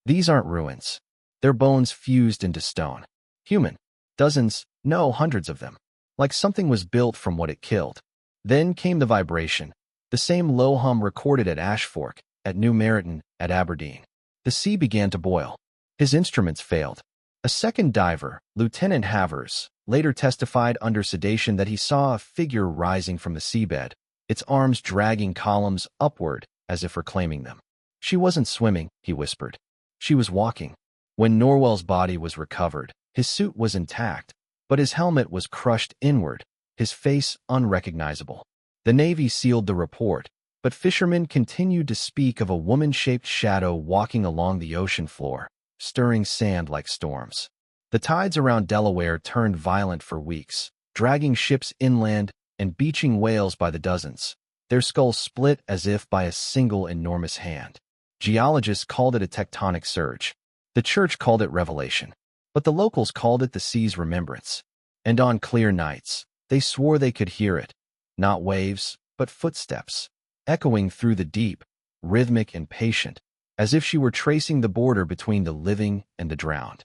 These aren't ruins. They're bones fused into stone. Human. Dozens, no, hundreds of them. Like something was built from what it killed. Then came the vibration, the same low hum recorded at Ashfork, at New Meriton, at Aberdeen. The sea began to boil. His instruments failed. A second diver, Lieutenant Havers, later testified under sedation that he saw a figure rising from the seabed, its arms dragging columns upward as if reclaiming them. She wasn't swimming, he whispered. She was walking. When Norwell's body was recovered, his suit was intact, but his helmet was crushed inward, his face unrecognizable. The Navy sealed the report, but fishermen continued to speak of a woman-shaped shadow walking along the ocean floor, stirring sand like storms. The tides around Delaware turned violent for weeks, dragging ships inland and beaching whales by the dozens, their skulls split as if by a single enormous hand. Geologists called it a tectonic surge. The church called it revelation, but the locals called it the sea's remembrance. And on clear nights, they swore they could hear it, not waves, but footsteps, echoing through the deep, rhythmic and patient, as if she were tracing the border between the living and the drowned.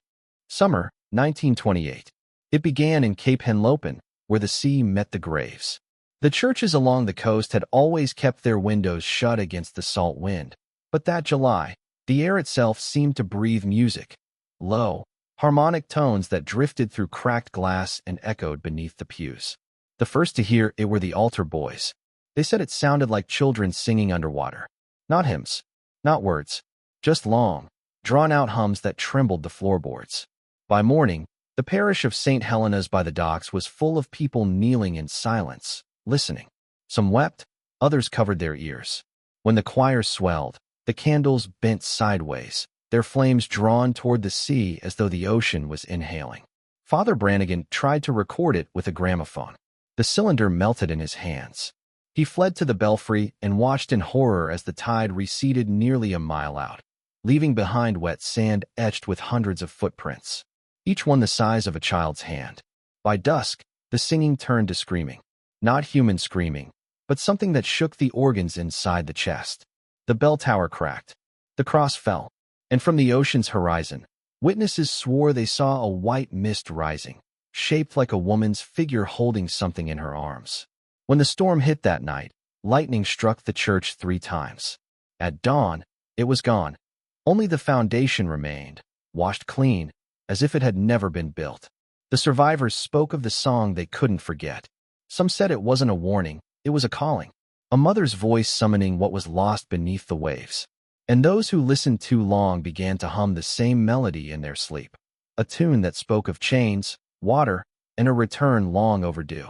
Summer, 1928. It began in Cape Henlopen, where the sea met the graves. The churches along the coast had always kept their windows shut against the salt wind, but that July, the air itself seemed to breathe music, low, harmonic tones that drifted through cracked glass and echoed beneath the pews. The first to hear it were the altar boys. They said it sounded like children singing underwater. Not hymns, not words, just long, drawn-out hums that trembled the floorboards. By morning, the parish of St. Helena's by the docks was full of people kneeling in silence, listening. Some wept, others covered their ears. When the choir swelled, the candles bent sideways, their flames drawn toward the sea as though the ocean was inhaling. Father Brannigan tried to record it with a gramophone. The cylinder melted in his hands. He fled to the belfry and watched in horror as the tide receded nearly a mile out, leaving behind wet sand etched with hundreds of footprints, each one the size of a child's hand. By dusk, the singing turned to screaming. Not human screaming, but something that shook the organs inside the chest. The bell tower cracked. The cross fell. And from the ocean's horizon, witnesses swore they saw a white mist rising, shaped like a woman's figure holding something in her arms. When the storm hit that night, lightning struck the church 3 times. At dawn, it was gone. Only the foundation remained, washed clean, as if it had never been built. The survivors spoke of the song they couldn't forget. Some said it wasn't a warning, it was a calling, a mother's voice summoning what was lost beneath the waves. And those who listened too long began to hum the same melody in their sleep, a tune that spoke of chains, water, and a return long overdue.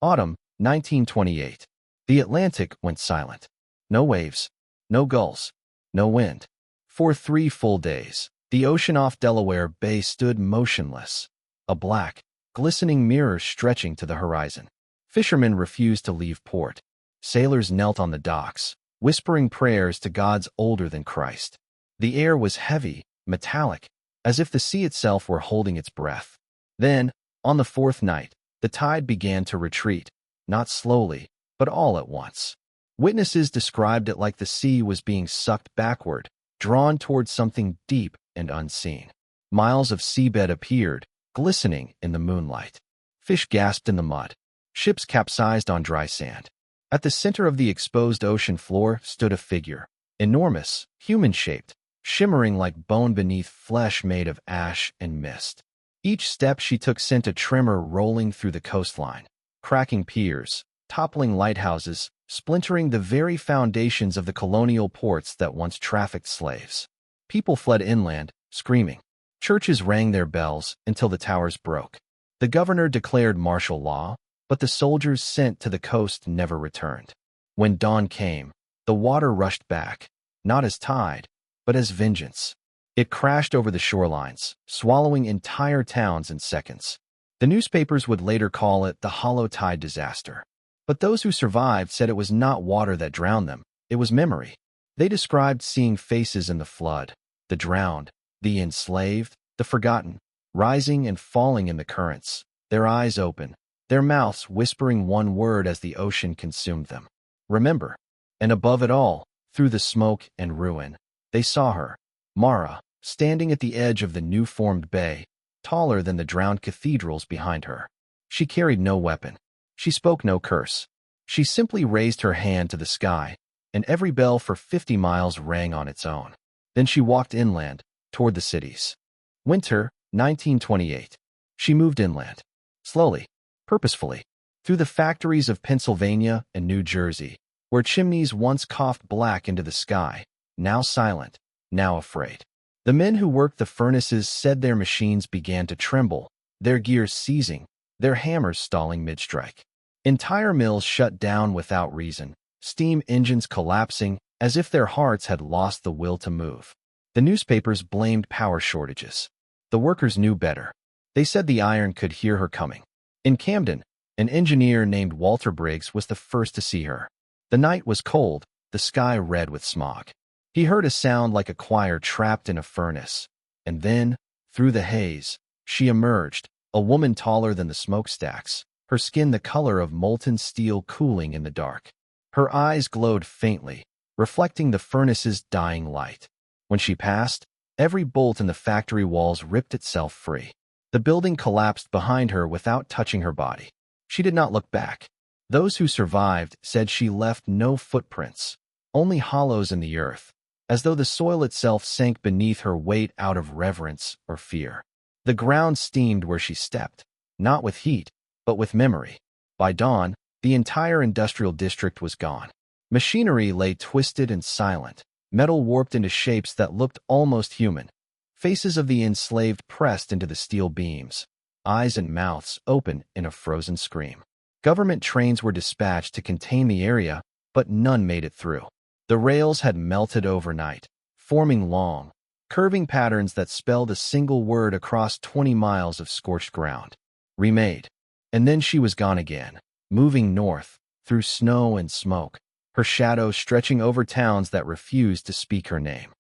Autumn, 1928. The Atlantic went silent. No waves, no gulls, no wind. For 3 full days, the ocean off Delaware Bay stood motionless, a black, glistening mirror stretching to the horizon. Fishermen refused to leave port. Sailors knelt on the docks, whispering prayers to gods older than Christ. The air was heavy, metallic, as if the sea itself were holding its breath. Then, on the 4th night, the tide began to retreat, not slowly, but all at once. Witnesses described it like the sea was being sucked backward, drawn toward something deep and unseen. Miles of seabed appeared, glistening in the moonlight. Fish gasped in the mud. Ships capsized on dry sand. At the center of the exposed ocean floor stood a figure, enormous, human-shaped, shimmering like bone beneath flesh made of ash and mist. Each step she took sent a tremor rolling through the coastline, cracking piers, toppling lighthouses, splintering the very foundations of the colonial ports that once trafficked slaves. People fled inland, screaming. Churches rang their bells until the towers broke. The governor declared martial law, but the soldiers sent to the coast never returned. When dawn came, the water rushed back, not as tide, but as vengeance. It crashed over the shorelines, swallowing entire towns in seconds. The newspapers would later call it the hollow tide disaster. But those who survived said it was not water that drowned them, it was memory. They described seeing faces in the flood, the drowned, the enslaved, the forgotten, rising and falling in the currents, their eyes open, their mouths whispering one word as the ocean consumed them. Remember. And above it all, through the smoke and ruin, they saw her, Mara, standing at the edge of the new-formed bay, taller than the drowned cathedrals behind her. She carried no weapon. She spoke no curse. She simply raised her hand to the sky, and every bell for 50 miles rang on its own. Then she walked inland, toward the cities. Winter, 1928. She moved inland. Slowly, purposefully, through the factories of Pennsylvania and New Jersey, where chimneys once coughed black into the sky, now silent, now afraid. The men who worked the furnaces said their machines began to tremble, their gears seizing, their hammers stalling mid-strike. Entire mills shut down without reason, steam engines collapsing as if their hearts had lost the will to move. The newspapers blamed power shortages. The workers knew better. They said the iron could hear her coming. In Camden, an engineer named Walter Briggs was the first to see her. The night was cold, the sky red with smog. He heard a sound like a choir trapped in a furnace. And then, through the haze, she emerged, a woman taller than the smokestacks, her skin the color of molten steel cooling in the dark. Her eyes glowed faintly, reflecting the furnace's dying light. When she passed, every bolt in the factory walls ripped itself free. The building collapsed behind her without touching her body. She did not look back. Those who survived said she left no footprints, only hollows in the earth, as though the soil itself sank beneath her weight out of reverence or fear. The ground steamed where she stepped, not with heat, but with memory. By dawn, the entire industrial district was gone. Machinery lay twisted and silent, metal warped into shapes that looked almost human. Faces of the enslaved pressed into the steel beams, eyes and mouths open in a frozen scream. Government trains were dispatched to contain the area, but none made it through. The rails had melted overnight, forming long, curving patterns that spelled a single word across 20 miles of scorched ground. Remade. And then she was gone again, moving north, through snow and smoke, her shadow stretching over towns that refused to speak her name.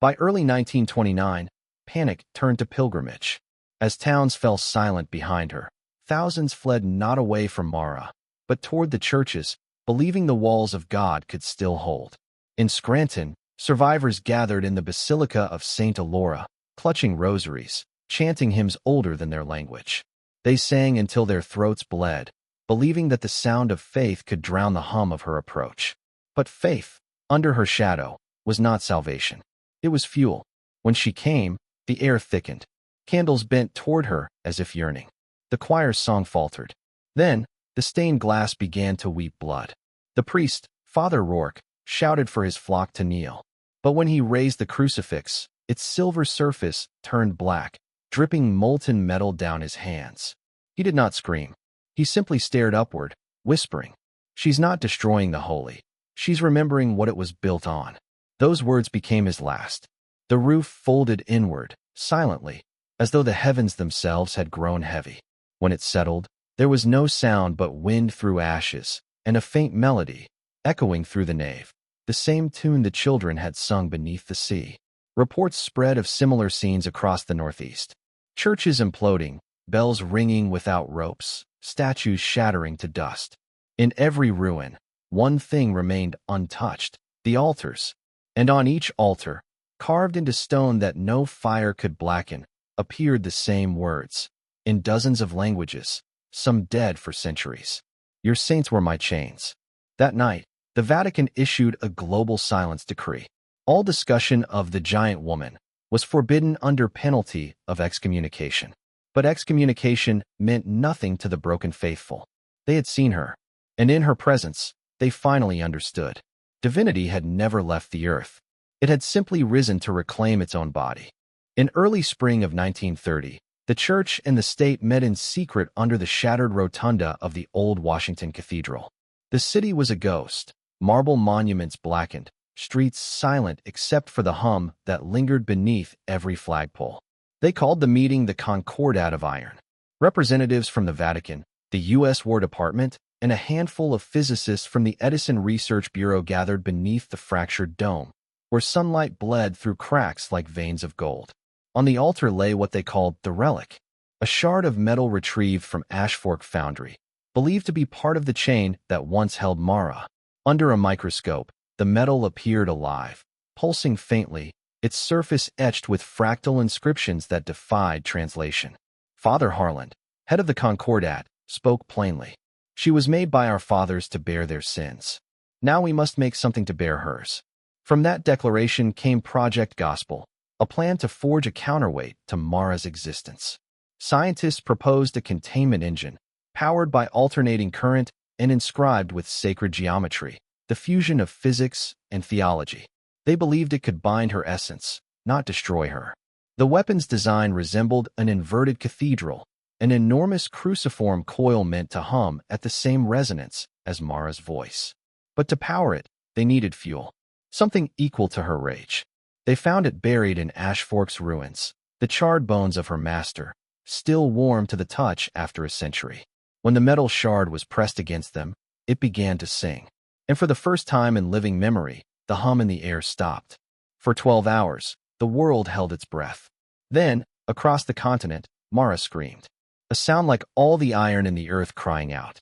By early 1929, panic turned to pilgrimage. As towns fell silent behind her, thousands fled not away from Mara, but toward the churches, believing the walls of God could still hold. In Scranton, survivors gathered in the Basilica of St. Elora, clutching rosaries, chanting hymns older than their language. They sang until their throats bled, believing that the sound of faith could drown the hum of her approach. But faith, under her shadow, was not salvation. It was fuel. When she came, the air thickened. Candles bent toward her as if yearning. The choir's song faltered. Then, the stained glass began to weep blood. The priest, Father Rourke, shouted for his flock to kneel. But when he raised the crucifix, its silver surface turned black, dripping molten metal down his hands. He did not scream. He simply stared upward, whispering, "She's not destroying the holy. She's remembering what it was built on." Those words became his last. The roof folded inward, silently, as though the heavens themselves had grown heavy. When it settled, there was no sound but wind through ashes, and a faint melody, echoing through the nave, the same tune the children had sung beneath the sea. Reports spread of similar scenes across the Northeast. Churches imploding, bells ringing without ropes, statues shattering to dust. In every ruin, one thing remained untouched: the altars. And on each altar, carved into stone that no fire could blacken, appeared the same words, in dozens of languages, some dead for centuries. "Your saints were my chains." That night, the Vatican issued a global silence decree. All discussion of the giant woman was forbidden under penalty of excommunication. But excommunication meant nothing to the broken faithful. They had seen her, and in her presence, they finally understood. Divinity had never left the earth. It had simply risen to reclaim its own body. In early spring of 1930, the church and the state met in secret under the shattered rotunda of the old Washington Cathedral. The city was a ghost, marble monuments blackened, streets silent except for the hum that lingered beneath every flagpole. They called the meeting the Concordat of Iron. Representatives from the Vatican, the U.S. War Department, and a handful of physicists from the Edison Research Bureau gathered beneath the fractured dome, where sunlight bled through cracks like veins of gold. On the altar lay what they called the relic, a shard of metal retrieved from Ashfork Foundry, believed to be part of the chain that once held Mara. Under a microscope, the metal appeared alive, pulsing faintly, its surface etched with fractal inscriptions that defied translation. Father Harland, head of the Concordat, spoke plainly. She was made by our fathers to bear their sins. Now we must make something to bear hers. From that declaration came Project Gospel, a plan to forge a counterweight to Mara's existence. Scientists proposed a containment engine, powered by alternating current and inscribed with sacred geometry, the fusion of physics and theology. They believed it could bind her essence, not destroy her. The weapon's design resembled an inverted cathedral, an enormous cruciform coil meant to hum at the same resonance as Mara's voice. But to power it, they needed fuel, something equal to her rage. They found it buried in Ashfork's ruins, the charred bones of her master, still warm to the touch after a century. When the metal shard was pressed against them, it began to sing. And for the first time in living memory, the hum in the air stopped. For 12 hours, the world held its breath. Then, across the continent, Mara screamed, a sound like all the iron in the earth crying out.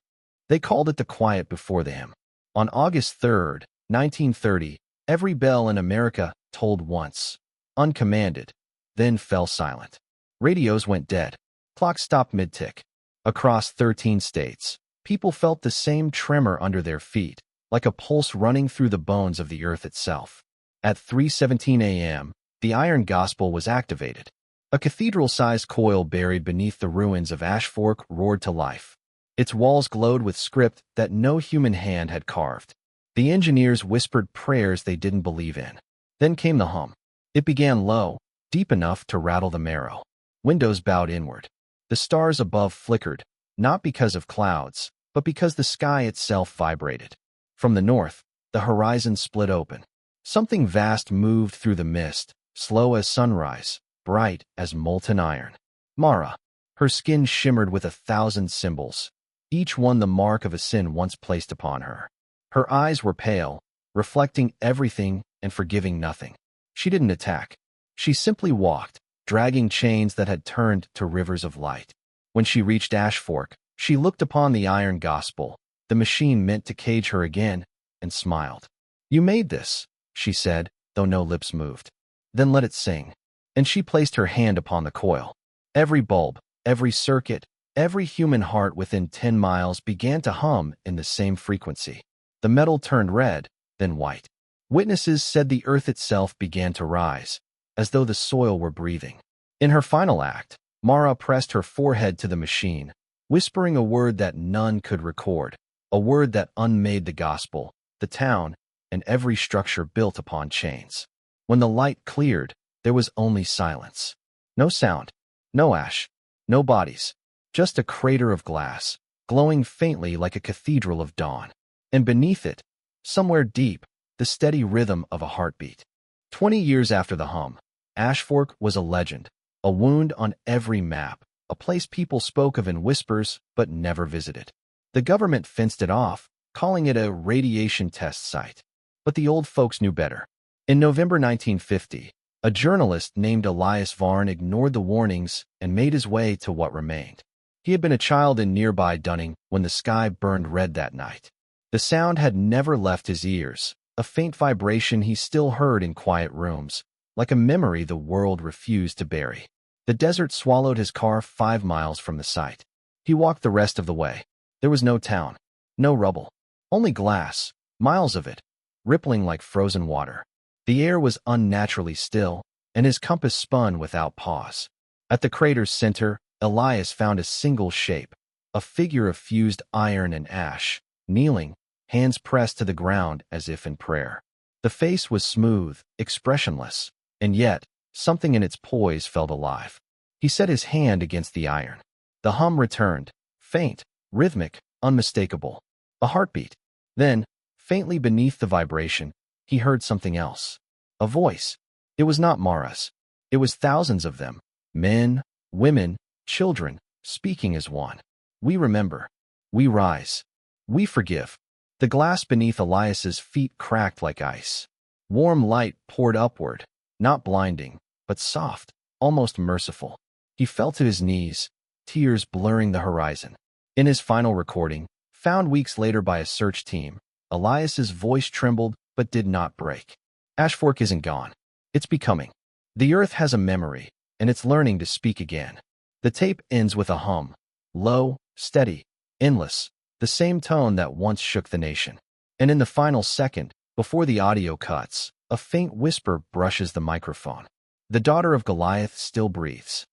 They called it the quiet before the hymn. On August 3, 1930, every bell in America tolled once, uncommanded, then fell silent. Radios went dead. Clocks stopped mid-tick. Across 13 states, people felt the same tremor under their feet, like a pulse running through the bones of the earth itself. At 3:17 a.m., the iron gospel was activated. A cathedral-sized coil buried beneath the ruins of Ashfork roared to life. Its walls glowed with script that no human hand had carved. The engineers whispered prayers they didn't believe in. Then came the hum. It began low, deep enough to rattle the marrow. Windows bowed inward. The stars above flickered, not because of clouds, but because the sky itself vibrated. From the north, the horizon split open. Something vast moved through the mist, slow as sunrise, bright as molten iron. Mara. Her skin shimmered with 1,000 symbols, each one the mark of a sin once placed upon her. Her eyes were pale, reflecting everything and forgiving nothing. She didn't attack. She simply walked, dragging chains that had turned to rivers of light. When she reached Ashfork, she looked upon the iron gospel, the machine meant to cage her again, and smiled. "You made this," she said, though no lips moved. "Then let it sing." And she placed her hand upon the coil. Every bulb, every circuit, every human heart within 10 miles began to hum in the same frequency. The metal turned red, then white. Witnesses said the earth itself began to rise, as though the soil were breathing. In her final act, Mara pressed her forehead to the machine, whispering a word that none could record, a word that unmade the gospel, the town, and every structure built upon chains. When the light cleared, there was only silence. No sound, no ash, no bodies, just a crater of glass, glowing faintly like a cathedral of dawn. And beneath it, somewhere deep, the steady rhythm of a heartbeat. 20 years after the hum, Ashfork was a legend, a wound on every map, a place people spoke of in whispers but never visited. The government fenced it off, calling it a radiation test site. But the old folks knew better. In November 1950, a journalist named Elias Varn ignored the warnings and made his way to what remained. He had been a child in nearby Dunning when the sky burned red that night. The sound had never left his ears, a faint vibration he still heard in quiet rooms, like a memory the world refused to bury. The desert swallowed his car 5 miles from the site. He walked the rest of the way. There was no town, no rubble, only glass, miles of it, rippling like frozen water. The air was unnaturally still, and his compass spun without pause. At the crater's center, Elias found a single shape, a figure of fused iron and ash, kneeling, hands pressed to the ground as if in prayer. The face was smooth, expressionless, and yet, something in its poise felt alive. He set his hand against the iron. The hum returned, faint, rhythmic, unmistakable. A heartbeat. Then, faintly beneath the vibration, he heard something else. A voice. It was not Mara's. It was thousands of them, men, women, children, speaking as one. We remember. We rise. We forgive. The glass beneath Elias's feet cracked like ice. Warm light poured upward, not blinding, but soft, almost merciful. He fell to his knees, tears blurring the horizon. In his final recording, found weeks later by a search team, Elias's voice trembled but did not break. Ashfork isn't gone. It's becoming. The earth has a memory, and it's learning to speak again. The tape ends with a hum. Low, steady, endless, the same tone that once shook the nation. And in the final second, before the audio cuts, a faint whisper brushes the microphone. The daughter of Goliath still breathes.